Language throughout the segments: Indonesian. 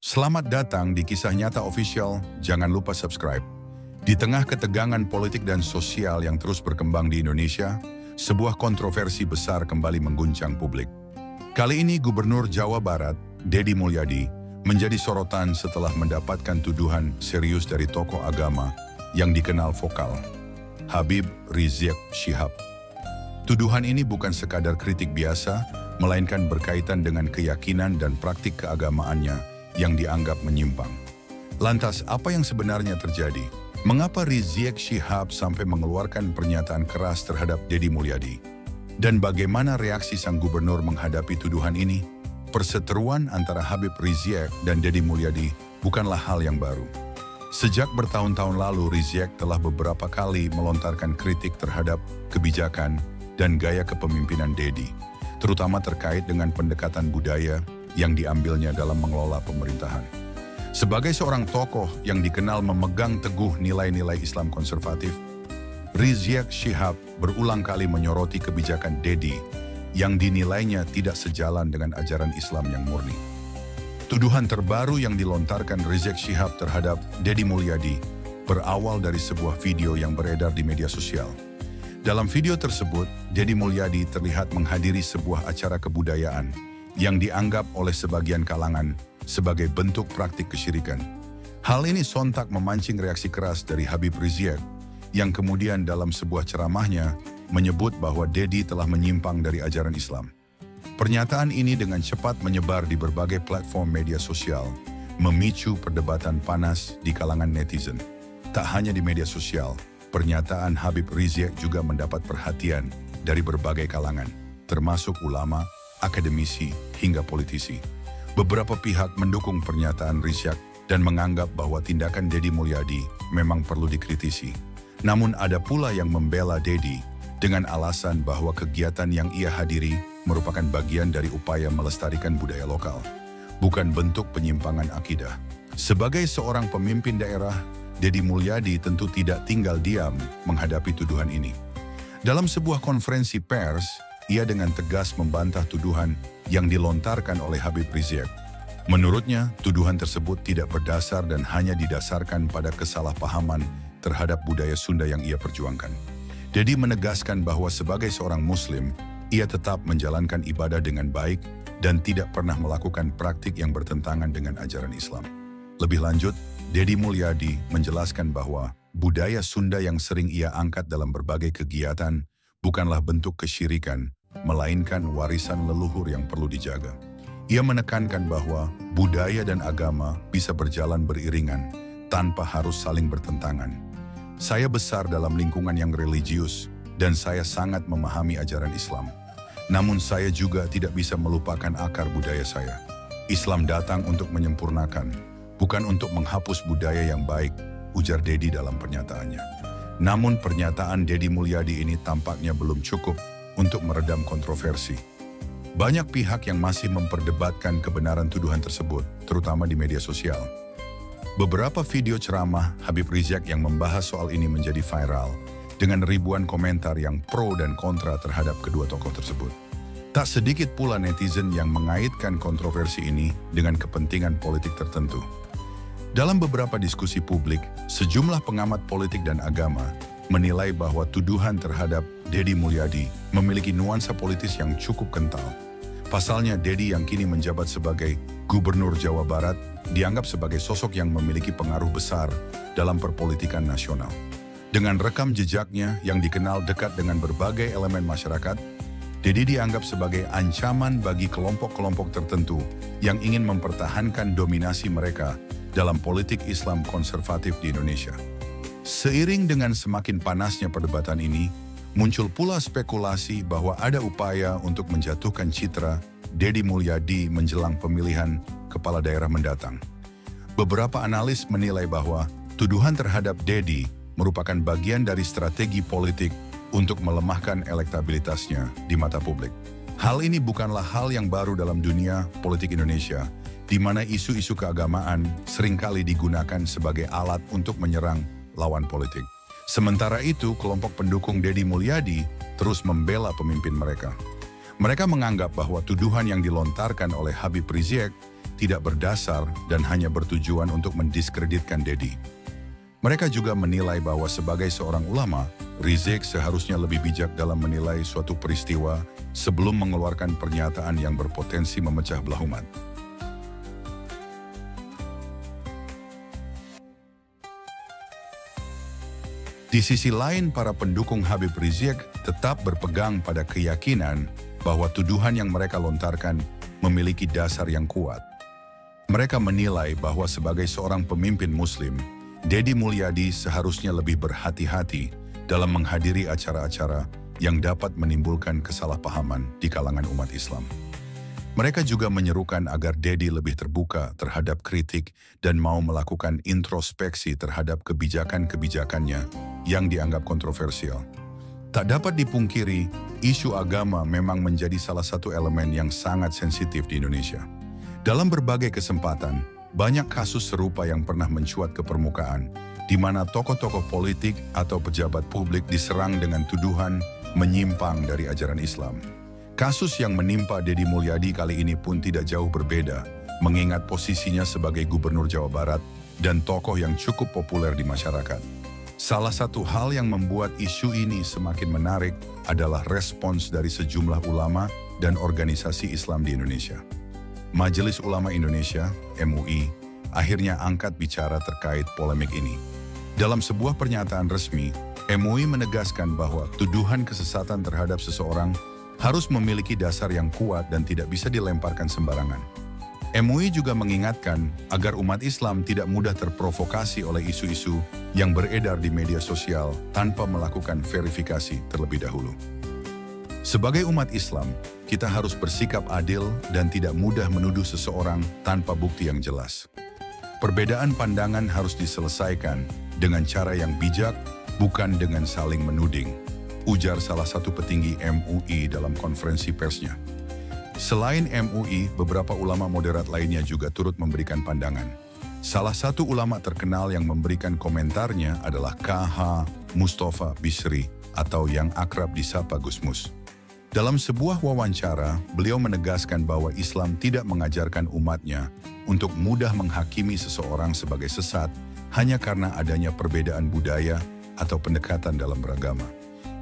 Selamat datang di Kisah Nyata Official, jangan lupa subscribe. Di tengah ketegangan politik dan sosial yang terus berkembang di Indonesia, sebuah kontroversi besar kembali mengguncang publik. Kali ini Gubernur Jawa Barat, Deddy Mulyadi, menjadi sorotan setelah mendapatkan tuduhan serius dari tokoh agama yang dikenal vokal, Habib Rizik Syihab. Tuduhan ini bukan sekadar kritik biasa, melainkan berkaitan dengan keyakinan dan praktik keagamaannya yang dianggap menyimpang. Lantas, apa yang sebenarnya terjadi? Mengapa Rizik Syihab sampai mengeluarkan pernyataan keras terhadap Deddy Mulyadi? Dan bagaimana reaksi sang gubernur menghadapi tuduhan ini? Perseteruan antara Habib Rizik dan Deddy Mulyadi bukanlah hal yang baru. Sejak bertahun-tahun lalu, Rizik telah beberapa kali melontarkan kritik terhadap kebijakan dan gaya kepemimpinan Deddy, terutama terkait dengan pendekatan budaya yang diambilnya dalam mengelola pemerintahan. Sebagai seorang tokoh yang dikenal memegang teguh nilai-nilai Islam konservatif, Rizik Syihab berulang kali menyoroti kebijakan Deddy yang dinilainya tidak sejalan dengan ajaran Islam yang murni. Tuduhan terbaru yang dilontarkan Rizik Syihab terhadap Deddy Mulyadi berawal dari sebuah video yang beredar di media sosial. Dalam video tersebut, Deddy Mulyadi terlihat menghadiri sebuah acara kebudayaan yang dianggap oleh sebagian kalangan sebagai bentuk praktik kesyirikan. Hal ini sontak memancing reaksi keras dari Habib Rizik, yang kemudian dalam sebuah ceramahnya menyebut bahwa Deddy telah menyimpang dari ajaran Islam. Pernyataan ini dengan cepat menyebar di berbagai platform media sosial, memicu perdebatan panas di kalangan netizen. Tak hanya di media sosial, pernyataan Habib Rizik juga mendapat perhatian dari berbagai kalangan, termasuk ulama, akademisi, hingga politisi. Beberapa pihak mendukung pernyataan Rizik dan menganggap bahwa tindakan Deddy Mulyadi memang perlu dikritisi. Namun ada pula yang membela Deddy dengan alasan bahwa kegiatan yang ia hadiri merupakan bagian dari upaya melestarikan budaya lokal, bukan bentuk penyimpangan akidah. Sebagai seorang pemimpin daerah, Deddy Mulyadi tentu tidak tinggal diam menghadapi tuduhan ini. Dalam sebuah konferensi pers, ia dengan tegas membantah tuduhan yang dilontarkan oleh Habib Rizik. Menurutnya, tuduhan tersebut tidak berdasar dan hanya didasarkan pada kesalahpahaman terhadap budaya Sunda yang ia perjuangkan. Deddy menegaskan bahwa sebagai seorang Muslim, ia tetap menjalankan ibadah dengan baik dan tidak pernah melakukan praktik yang bertentangan dengan ajaran Islam. Lebih lanjut, Deddy Mulyadi menjelaskan bahwa budaya Sunda yang sering ia angkat dalam berbagai kegiatan bukanlah bentuk kesyirikan, melainkan warisan leluhur yang perlu dijaga. Ia menekankan bahwa budaya dan agama bisa berjalan beriringan tanpa harus saling bertentangan. Saya besar dalam lingkungan yang religius dan saya sangat memahami ajaran Islam. Namun saya juga tidak bisa melupakan akar budaya saya. Islam datang untuk menyempurnakan, bukan untuk menghapus budaya yang baik, ujar Deddy dalam pernyataannya. Namun pernyataan Deddy Mulyadi ini tampaknya belum cukup untuk meredam kontroversi. Banyak pihak yang masih memperdebatkan kebenaran tuduhan tersebut, terutama di media sosial. Beberapa video ceramah Habib Rizik yang membahas soal ini menjadi viral, dengan ribuan komentar yang pro dan kontra terhadap kedua tokoh tersebut. Tak sedikit pula netizen yang mengaitkan kontroversi ini dengan kepentingan politik tertentu. Dalam beberapa diskusi publik, sejumlah pengamat politik dan agama menilai bahwa tuduhan terhadap Deddy Mulyadi memiliki nuansa politis yang cukup kental. Pasalnya, Deddy yang kini menjabat sebagai Gubernur Jawa Barat dianggap sebagai sosok yang memiliki pengaruh besar dalam perpolitikan nasional. Dengan rekam jejaknya yang dikenal dekat dengan berbagai elemen masyarakat, Deddy dianggap sebagai ancaman bagi kelompok-kelompok tertentu yang ingin mempertahankan dominasi mereka dalam politik Islam konservatif di Indonesia. Seiring dengan semakin panasnya perdebatan ini, muncul pula spekulasi bahwa ada upaya untuk menjatuhkan citra Deddy Mulyadi menjelang pemilihan kepala daerah mendatang. Beberapa analis menilai bahwa tuduhan terhadap Deddy merupakan bagian dari strategi politik untuk melemahkan elektabilitasnya di mata publik. Hal ini bukanlah hal yang baru dalam dunia politik Indonesia, di mana isu-isu keagamaan seringkali digunakan sebagai alat untuk menyerang lawan politik. Sementara itu, kelompok pendukung Deddy Mulyadi terus membela pemimpin mereka. Mereka menganggap bahwa tuduhan yang dilontarkan oleh Habib Rizik tidak berdasar dan hanya bertujuan untuk mendiskreditkan Dedi. Mereka juga menilai bahwa sebagai seorang ulama, Rizik seharusnya lebih bijak dalam menilai suatu peristiwa sebelum mengeluarkan pernyataan yang berpotensi memecah belah umat. Di sisi lain, para pendukung Habib Rizik tetap berpegang pada keyakinan bahwa tuduhan yang mereka lontarkan memiliki dasar yang kuat. Mereka menilai bahwa sebagai seorang pemimpin Muslim, Dedi Mulyadi seharusnya lebih berhati-hati dalam menghadiri acara-acara yang dapat menimbulkan kesalahpahaman di kalangan umat Islam. Mereka juga menyerukan agar Dedi lebih terbuka terhadap kritik dan mau melakukan introspeksi terhadap kebijakan-kebijakannya yang dianggap kontroversial. Tak dapat dipungkiri, isu agama memang menjadi salah satu elemen yang sangat sensitif di Indonesia. Dalam berbagai kesempatan, banyak kasus serupa yang pernah mencuat ke permukaan, di mana tokoh-tokoh politik atau pejabat publik diserang dengan tuduhan menyimpang dari ajaran Islam. Kasus yang menimpa Dedi Mulyadi kali ini pun tidak jauh berbeda, mengingat posisinya sebagai Gubernur Jawa Barat dan tokoh yang cukup populer di masyarakat. Salah satu hal yang membuat isu ini semakin menarik adalah respons dari sejumlah ulama dan organisasi Islam di Indonesia. Majelis Ulama Indonesia, MUI, akhirnya angkat bicara terkait polemik ini. Dalam sebuah pernyataan resmi, MUI menegaskan bahwa tuduhan kesesatan terhadap seseorang harus memiliki dasar yang kuat dan tidak bisa dilemparkan sembarangan. MUI juga mengingatkan agar umat Islam tidak mudah terprovokasi oleh isu-isu yang beredar di media sosial tanpa melakukan verifikasi terlebih dahulu. Sebagai umat Islam, kita harus bersikap adil dan tidak mudah menuduh seseorang tanpa bukti yang jelas. Perbedaan pandangan harus diselesaikan dengan cara yang bijak, bukan dengan saling menuding, ujar salah satu petinggi MUI dalam konferensi persnya. Selain MUI, beberapa ulama moderat lainnya juga turut memberikan pandangan. Salah satu ulama terkenal yang memberikan komentarnya adalah KH Mustafa Bisri atau yang akrab disapa Gus Mus. Dalam sebuah wawancara, beliau menegaskan bahwa Islam tidak mengajarkan umatnya untuk mudah menghakimi seseorang sebagai sesat hanya karena adanya perbedaan budaya atau pendekatan dalam beragama.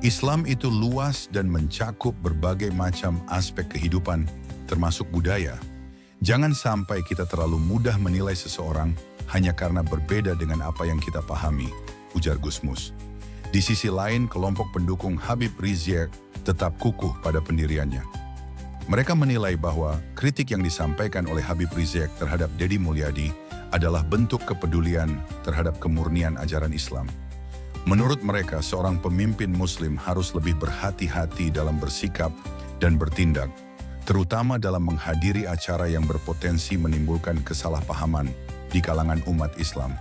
Islam itu luas dan mencakup berbagai macam aspek kehidupan, termasuk budaya. Jangan sampai kita terlalu mudah menilai seseorang hanya karena berbeda dengan apa yang kita pahami, ujar Gus Mus. Di sisi lain, kelompok pendukung Habib Rizik tetap kukuh pada pendiriannya. Mereka menilai bahwa kritik yang disampaikan oleh Habib Rizik terhadap Dedi Mulyadi adalah bentuk kepedulian terhadap kemurnian ajaran Islam. Menurut mereka, seorang pemimpin Muslim harus lebih berhati-hati dalam bersikap dan bertindak, terutama dalam menghadiri acara yang berpotensi menimbulkan kesalahpahaman di kalangan umat Islam.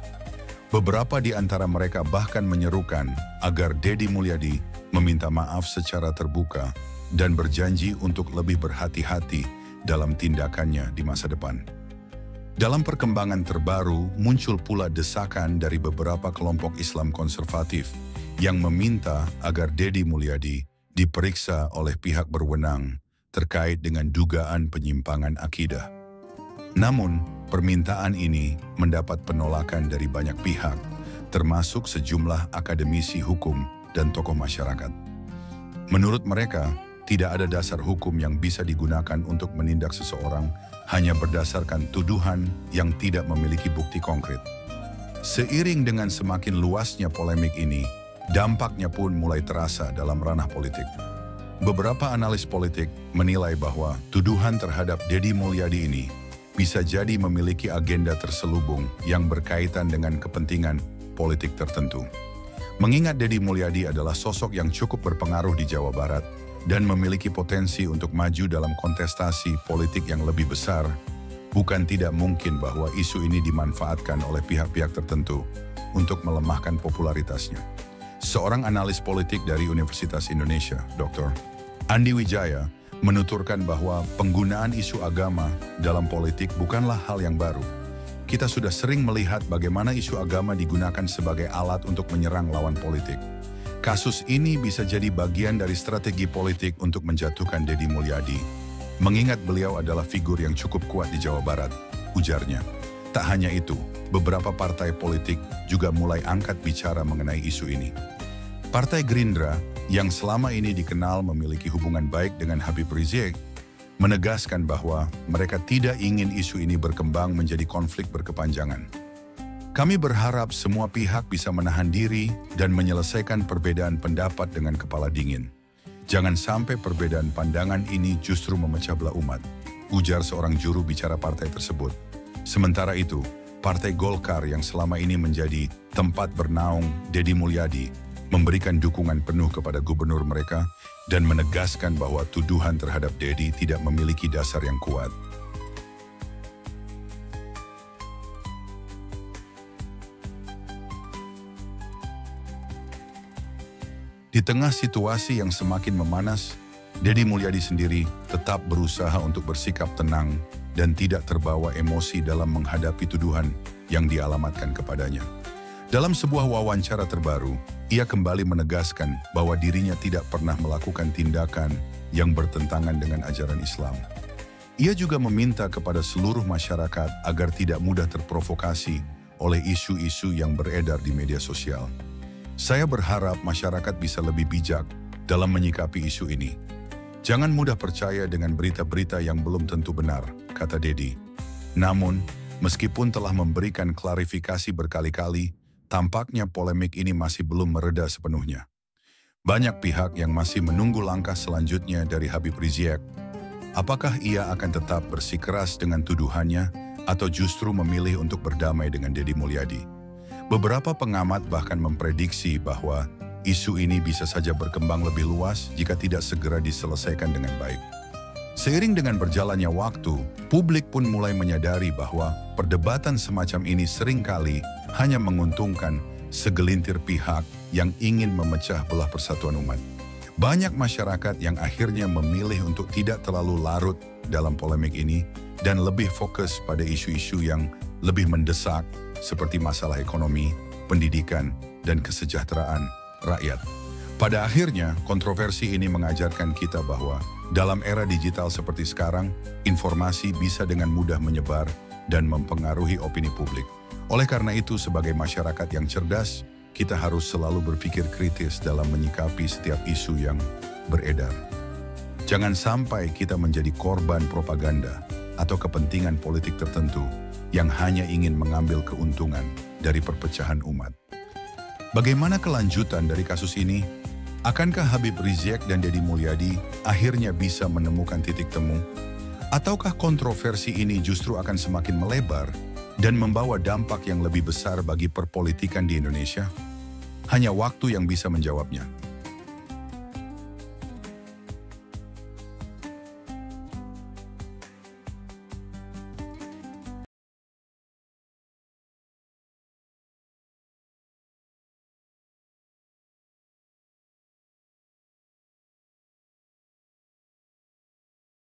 Beberapa di antara mereka bahkan menyerukan agar Dedi Mulyadi meminta maaf secara terbuka dan berjanji untuk lebih berhati-hati dalam tindakannya di masa depan. Dalam perkembangan terbaru, muncul pula desakan dari beberapa kelompok Islam konservatif yang meminta agar Dedi Mulyadi diperiksa oleh pihak berwenang terkait dengan dugaan penyimpangan akidah. Namun, permintaan ini mendapat penolakan dari banyak pihak, termasuk sejumlah akademisi hukum dan tokoh masyarakat. Menurut mereka, tidak ada dasar hukum yang bisa digunakan untuk menindak seseorang hanya berdasarkan tuduhan yang tidak memiliki bukti konkret. Seiring dengan semakin luasnya polemik ini, dampaknya pun mulai terasa dalam ranah politik. Beberapa analis politik menilai bahwa tuduhan terhadap Dedi Mulyadi ini bisa jadi memiliki agenda terselubung yang berkaitan dengan kepentingan politik tertentu. Mengingat Dedi Mulyadi adalah sosok yang cukup berpengaruh di Jawa Barat dan memiliki potensi untuk maju dalam kontestasi politik yang lebih besar, bukan tidak mungkin bahwa isu ini dimanfaatkan oleh pihak-pihak tertentu untuk melemahkan popularitasnya. Seorang analis politik dari Universitas Indonesia, Dr. Andi Wijaya, menuturkan bahwa penggunaan isu agama dalam politik bukanlah hal yang baru. Kita sudah sering melihat bagaimana isu agama digunakan sebagai alat untuk menyerang lawan politik. Kasus ini bisa jadi bagian dari strategi politik untuk menjatuhkan Dedi Mulyadi, mengingat beliau adalah figur yang cukup kuat di Jawa Barat. ujarnya. Tak hanya itu, beberapa partai politik juga mulai angkat bicara mengenai isu ini. Partai Gerindra, yang selama ini dikenal memiliki hubungan baik dengan Habib Rizik, menegaskan bahwa mereka tidak ingin isu ini berkembang menjadi konflik berkepanjangan. Kami berharap semua pihak bisa menahan diri dan menyelesaikan perbedaan pendapat dengan kepala dingin. Jangan sampai perbedaan pandangan ini justru memecah belah umat, ujar seorang juru bicara partai tersebut. Sementara itu, Partai Golkar yang selama ini menjadi tempat bernaung Deddy Mulyadi memberikan dukungan penuh kepada gubernur mereka dan menegaskan bahwa tuduhan terhadap Deddy tidak memiliki dasar yang kuat. Di tengah situasi yang semakin memanas, Deddy Mulyadi sendiri tetap berusaha untuk bersikap tenang dan tidak terbawa emosi dalam menghadapi tuduhan yang dialamatkan kepadanya. Dalam sebuah wawancara terbaru, ia kembali menegaskan bahwa dirinya tidak pernah melakukan tindakan yang bertentangan dengan ajaran Islam. Ia juga meminta kepada seluruh masyarakat agar tidak mudah terprovokasi oleh isu-isu yang beredar di media sosial. Saya berharap masyarakat bisa lebih bijak dalam menyikapi isu ini. Jangan mudah percaya dengan berita-berita yang belum tentu benar, kata Deddy. Namun, meskipun telah memberikan klarifikasi berkali-kali, tampaknya polemik ini masih belum mereda sepenuhnya. Banyak pihak yang masih menunggu langkah selanjutnya dari Habib Rizik. Apakah ia akan tetap bersikeras dengan tuduhannya atau justru memilih untuk berdamai dengan Deddy Mulyadi? Beberapa pengamat bahkan memprediksi bahwa isu ini bisa saja berkembang lebih luas jika tidak segera diselesaikan dengan baik. Seiring dengan berjalannya waktu, publik pun mulai menyadari bahwa perdebatan semacam ini seringkali hanya menguntungkan segelintir pihak yang ingin memecah belah persatuan umat. Banyak masyarakat yang akhirnya memilih untuk tidak terlalu larut dalam polemik ini dan lebih fokus pada isu-isu yang lebih mendesak seperti masalah ekonomi, pendidikan, dan kesejahteraan rakyat. Pada akhirnya, kontroversi ini mengajarkan kita bahwa dalam era digital seperti sekarang, informasi bisa dengan mudah menyebar dan mempengaruhi opini publik. Oleh karena itu, sebagai masyarakat yang cerdas, kita harus selalu berpikir kritis dalam menyikapi setiap isu yang beredar. Jangan sampai kita menjadi korban propaganda atau kepentingan politik tertentu yang hanya ingin mengambil keuntungan dari perpecahan umat. Bagaimana kelanjutan dari kasus ini? Akankah Habib Rizik dan Deddy Mulyadi akhirnya bisa menemukan titik temu? Ataukah kontroversi ini justru akan semakin melebar dan membawa dampak yang lebih besar bagi perpolitikan di Indonesia? Hanya waktu yang bisa menjawabnya.